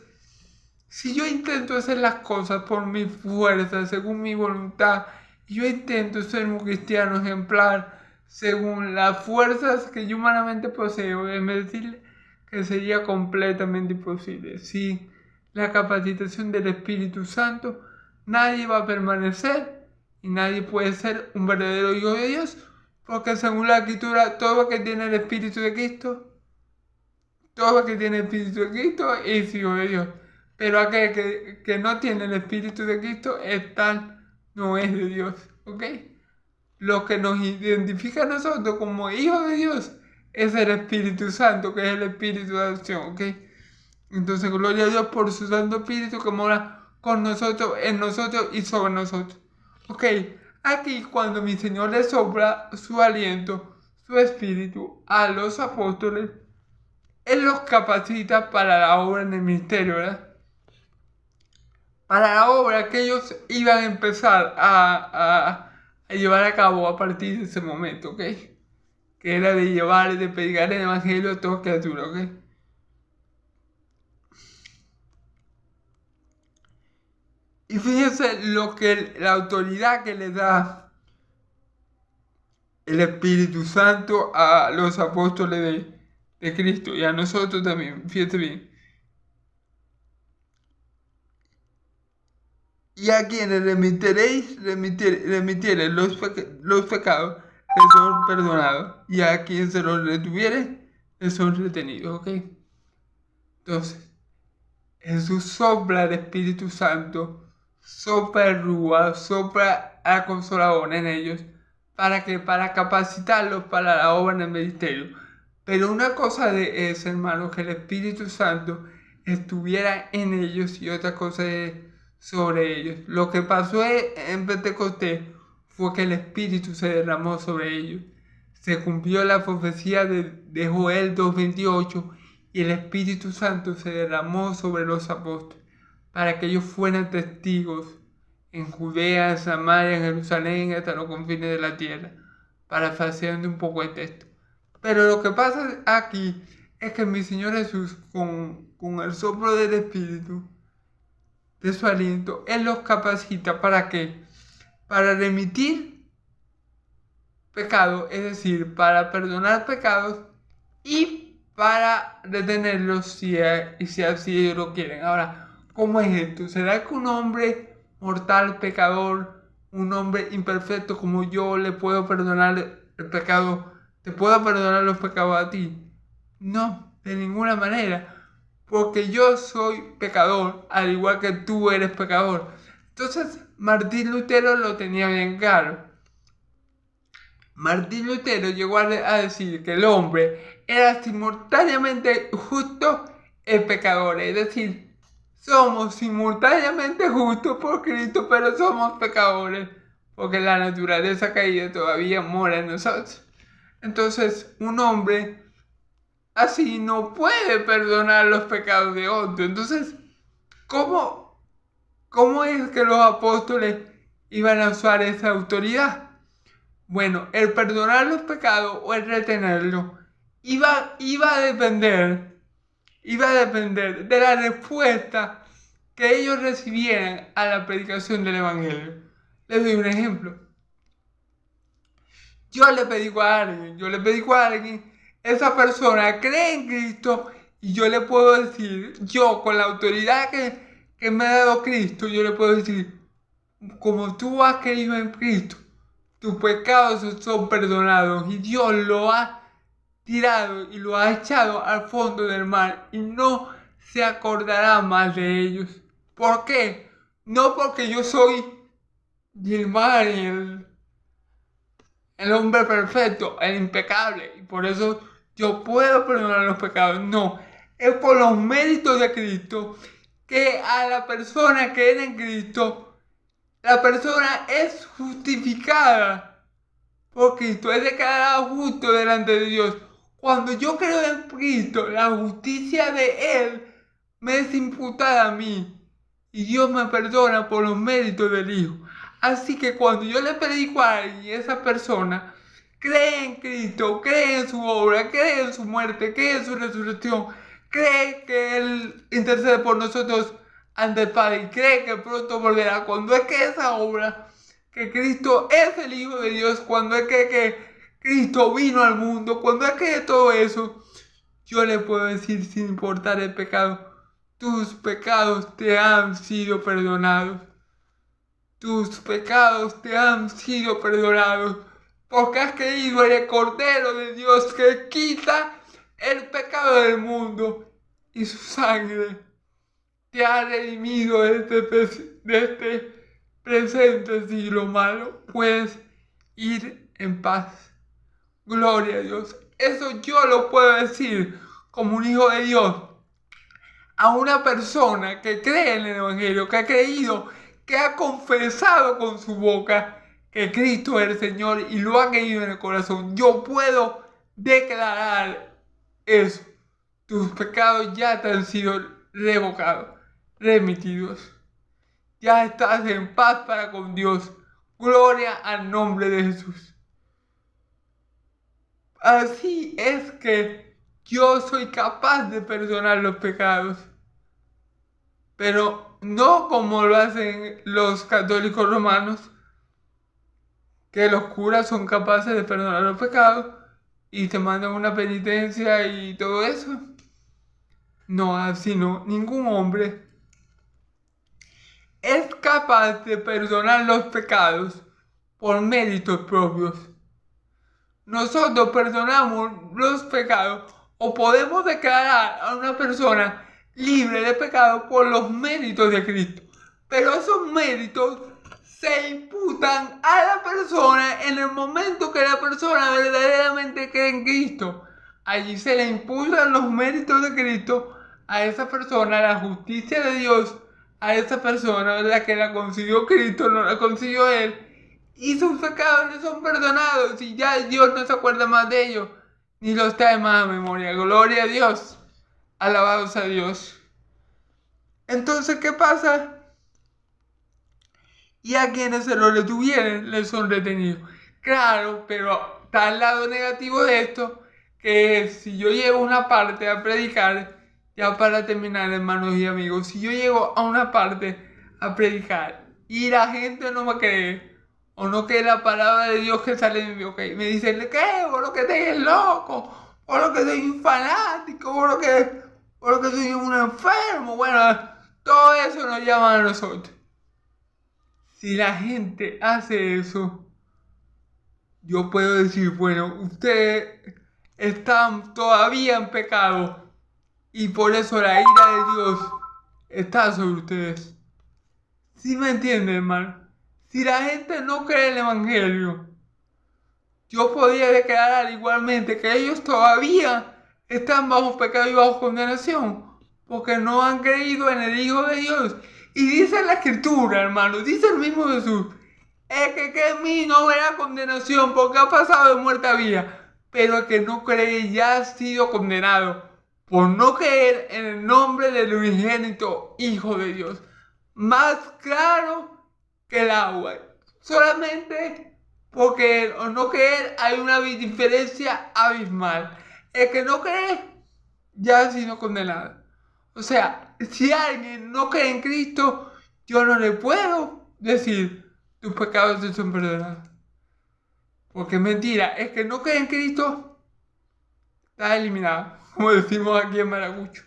si yo intento hacer las cosas por mi fuerza, según mi voluntad, y yo intento ser un cristiano ejemplar, según las fuerzas que yo humanamente poseo, déjeme decirle que sería completamente imposible. Sin la capacitación del Espíritu Santo, nadie va a permanecer y nadie puede ser un verdadero hijo de Dios, porque según la Escritura, todo que tiene el Espíritu de Cristo, todo que tiene el Espíritu de Cristo es hijo de Dios. Pero aquel que no tiene el Espíritu de Cristo, tal no es de Dios, ¿ok? Lo que nos identifica a nosotros como hijos de Dios es el Espíritu Santo, que es el Espíritu de adopción, ¿ok? Entonces, gloria a Dios por su Santo Espíritu que mora con nosotros, en nosotros y sobre nosotros. Ok, aquí cuando mi Señor le sopla su aliento, su espíritu a los apóstoles, Él los capacita para la obra en el ministerio, ¿verdad? Para la obra que ellos iban a empezar a llevar a cabo a partir de ese momento, ¿ok? Que era de llevar y de predicar el Evangelio a toda criatura, ¿ok? Y fíjense la autoridad que le da el Espíritu Santo a los apóstoles de Cristo y a nosotros también, fíjense bien. Y a quienes remitiréis los pecados, les son perdonados. Y a quien se los retuviere, les son retenidos, ¿ok? Entonces, Jesús sopla el Espíritu Santo, sopla el Rúa, sopla a Consolador en ellos, para capacitarlos para la obra en el ministerio. Pero una cosa es, hermanos, que el Espíritu Santo estuviera en ellos y otra cosa es sobre ellos. Lo que pasó en Pentecostés fue que el Espíritu se derramó sobre ellos. Se cumplió la profecía de Joel 2:28 y el Espíritu Santo se derramó sobre los apóstoles para que ellos fueran testigos en Judea, en Samaria, en Jerusalén, hasta los confines de la tierra, parafraseando un poco el texto. Pero lo que pasa aquí es que mi Señor Jesús, con el soplo del Espíritu, de su aliento, Él los capacita ¿para qué? Para remitir pecados, es decir, para perdonar pecados y para detenerlos si así ellos lo quieren. Ahora, ¿cómo es esto? ¿Será que un hombre mortal, pecador, un hombre imperfecto como yo le puedo perdonar el pecado? ¿Te puedo perdonar los pecados a ti? No, de ninguna manera. Porque yo soy pecador, al igual que tú eres pecador. Entonces, Martín Lutero lo tenía bien claro. Martín Lutero llegó a decir que el hombre era simultáneamente justo y pecador. Es decir, somos simultáneamente justos por Cristo, pero somos pecadores, porque la naturaleza caída todavía mora en nosotros. Entonces, un hombre así no puede perdonar los pecados de otro. Entonces, ¿cómo es que los apóstoles iban a usar esa autoridad? Bueno, el perdonar los pecados o el retenerlos iba a depender de la respuesta que ellos recibieran a la predicación del Evangelio. Les doy un ejemplo. Yo le predico a alguien, esa persona cree en Cristo y yo le puedo decir, yo con la autoridad que me ha dado Cristo, yo le puedo decir, como tú has creído en Cristo, tus pecados son perdonados y Dios lo ha tirado y lo ha echado al fondo del mar y no se acordará más de ellos. ¿Por qué? No porque yo soy Gilmar, el hombre perfecto, el impecable, y por eso yo puedo perdonar los pecados. No, es por los méritos de Cristo que a la persona que era en Cristo, la persona es justificada por Cristo, es declarada justo delante de Dios. Cuando yo creo en Cristo, la justicia de Él me es imputada a mí y Dios me perdona por los méritos del Hijo. Así que cuando yo le predico a alguien y esa persona cree en Cristo, cree en su obra, cree en su muerte, cree en su resurrección, cree que Él intercede por nosotros ante el Padre y cree que pronto volverá, cuando es que esa obra, que Cristo es el Hijo de Dios, cuando es que Cristo vino al mundo, cuando es que todo eso, yo le puedo decir sin importar el pecado, tus pecados te han sido perdonados. Tus pecados te han sido perdonados porque has creído en el Cordero de Dios que quita el pecado del mundo y su sangre te ha redimido de este presente siglo malo. Puedes ir en paz. Gloria a Dios. Eso yo lo puedo decir como un hijo de Dios a una persona que cree en el Evangelio, que ha creído, que ha confesado con su boca que Cristo es el Señor y lo ha creído en el corazón. Yo puedo declarar eso. Tus pecados ya te han sido revocados, remitidos. Ya estás en paz para con Dios. Gloria al nombre de Jesús. Así es que yo soy capaz de perdonar los pecados. Pero no como lo hacen los católicos romanos, que los curas son capaces de perdonar los pecados y te mandan una penitencia y todo eso. No, así no. Ningún hombre es capaz de perdonar los pecados por méritos propios. Nosotros perdonamos los pecados o podemos declarar a una persona libre de pecado por los méritos de Cristo. Pero esos méritos se imputan a la persona en el momento que la persona verdaderamente cree en Cristo. Allí se le imputan los méritos de Cristo a esa persona, la justicia de Dios a esa persona, la que la consiguió Cristo, no la consiguió Él. Y sus pecados le son perdonados y ya Dios no se acuerda más de ellos, ni los trae más a memoria. Gloria a Dios. Alabados a Dios. Entonces, ¿qué pasa? y a quienes se lo retuvieren les son retenidos. Claro, pero está el lado negativo de esto, que si yo llego a una parte a predicar, ya para terminar, hermanos y amigos, si yo llego a una parte a predicar y la gente no me cree, o no cree la palabra de Dios que sale de mí, okay, me dicen, ¿qué? Por lo que te es loco, por lo que soy un fanático, por lo que soy un enfermo. Bueno, todo eso nos llama a nosotros. Si la gente hace eso, yo puedo decir, bueno, ustedes están todavía en pecado y por eso la ira de Dios está sobre ustedes. ¿Sí me entienden, hermano? Si la gente no cree en el Evangelio, yo podría declarar igualmente que ellos todavía están bajo pecado y bajo condenación, porque no han creído en el Hijo de Dios. Y dice la Escritura, hermano, dice el mismo Jesús, es que en mí no verá condenación, porque ha pasado de muerte a vida, pero el que no cree ya ha sido condenado, por no creer en el nombre del unigénito Hijo de Dios. Más claro que el agua. Solamente por creer o no creer hay una diferencia abismal. El que no cree ya ha sido condenado. O sea, si alguien no cree en Cristo, yo no le puedo decir tus pecados te son perdonados. Porque es mentira. El que no cree en Cristo está eliminado, como decimos aquí en Maracucho.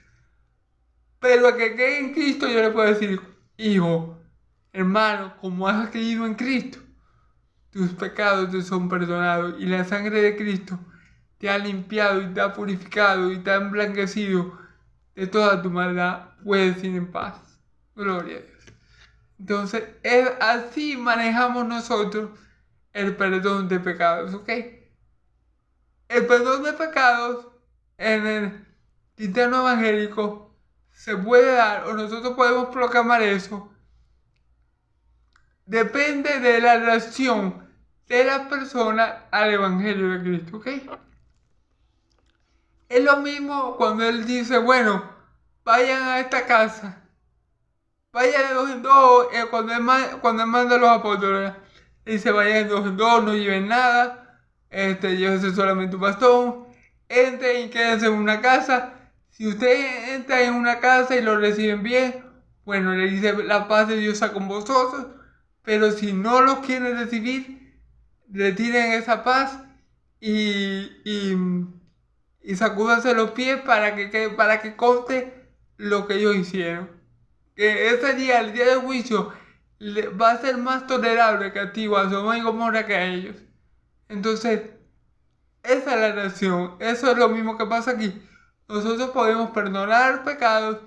Pero el que cree en Cristo, yo le puedo decir, hijo, hermano, como has creído en Cristo, tus pecados te son perdonados y la sangre de Cristo te ha limpiado y te ha purificado y te ha emblanquecido de toda tu maldad. Puedes ir en paz. Gloria a Dios. Entonces, así manejamos nosotros el perdón de pecados, ¿ok? El perdón de pecados en el cristiano evangélico se puede dar, o nosotros podemos proclamar eso. Depende de la relación de la persona al Evangelio de Cristo, ¿ok? Es lo mismo cuando Él dice, bueno, vayan a esta casa. Vayan de dos en dos, cuando Él manda a los apóstoles, dice, vayan de dos en dos, no lleven nada, llévense solamente un bastón, entren y quédense en una casa. Si ustedes entran en una casa y lo reciben bien, bueno, le dice, la paz de Dios está con vosotros. Pero si no los quieren recibir, retiren esa paz y sacúdanse los pies para que conste lo que ellos hicieron. Que ese día, el día del juicio, va a ser más tolerable que a ti, a Sodoma y Gomorra, que a ellos. Entonces, esa es la relación. Eso es lo mismo que pasa aquí. Nosotros podemos perdonar pecados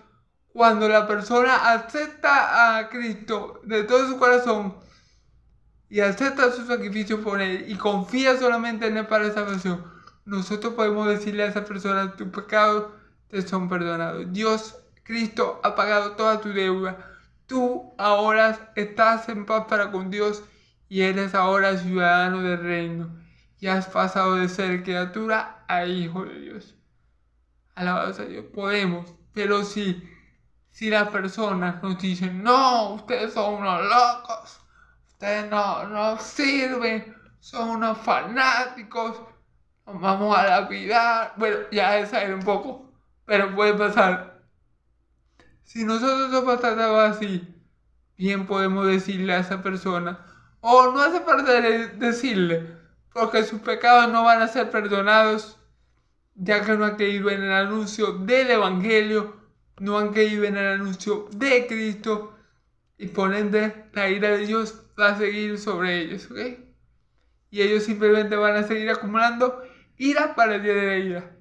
cuando la persona acepta a Cristo de todo su corazón y acepta su sacrificio por Él y confía solamente en Él para salvación. Nosotros podemos decirle a esa persona, tus pecados te son perdonados. Dios, Cristo, ha pagado toda tu deuda. Tú ahora estás en paz para con Dios y eres ahora ciudadano del reino. Y has pasado de ser criatura a hijo de Dios. Alabado sea Dios. Podemos, pero si las personas nos dicen, no, ustedes son unos locos, ustedes no sirven, son unos fanáticos, nos vamos a lapidar. Bueno, ya esa era un poco, pero puede pasar. Si nosotros nos tratamos así, bien podemos decirle a esa persona, o no hace falta decirle, porque sus pecados no van a ser perdonados, ya que no han creído en el anuncio del Evangelio, no han creído en el anuncio de Cristo, y por ende la ira de Dios va a seguir sobre ellos, ¿ok? Y ellos simplemente van a seguir acumulando ira para el día de la ira.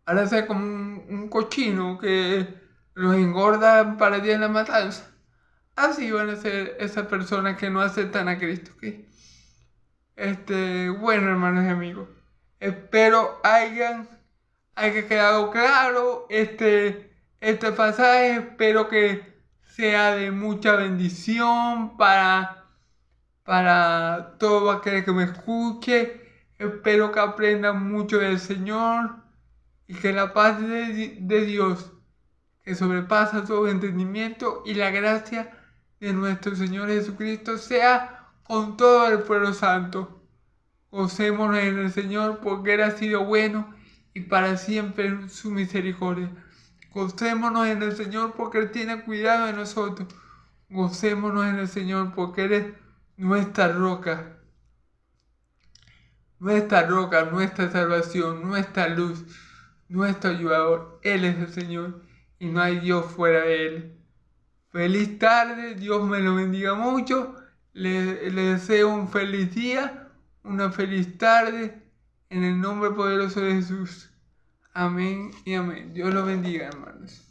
Van a ser como un cochino que los engordan para el día de la matanza. Así van a ser esas personas que no aceptan a Cristo, ¿ok? Bueno, hermanos y amigos, espero haya quedado claro este pasaje. Espero que sea de mucha bendición para todo aquel que me escuche. Espero que aprendan mucho del Señor y que la paz de Dios, que sobrepasa todo entendimiento, y la gracia de nuestro Señor Jesucristo sea con todo el pueblo santo. Gocémonos en el Señor porque Él ha sido bueno y para siempre su misericordia. Gocémonos en el Señor porque Él tiene cuidado de nosotros. Gocémonos en el Señor porque Él es nuestra roca. Nuestra roca, nuestra salvación, nuestra luz, nuestro ayudador. Él es el Señor y no hay Dios fuera de Él. Feliz tarde, Dios me lo bendiga mucho. Le deseo un feliz día, una feliz tarde, en el nombre poderoso de Jesús. Amén y amén. Dios los bendiga, hermanos.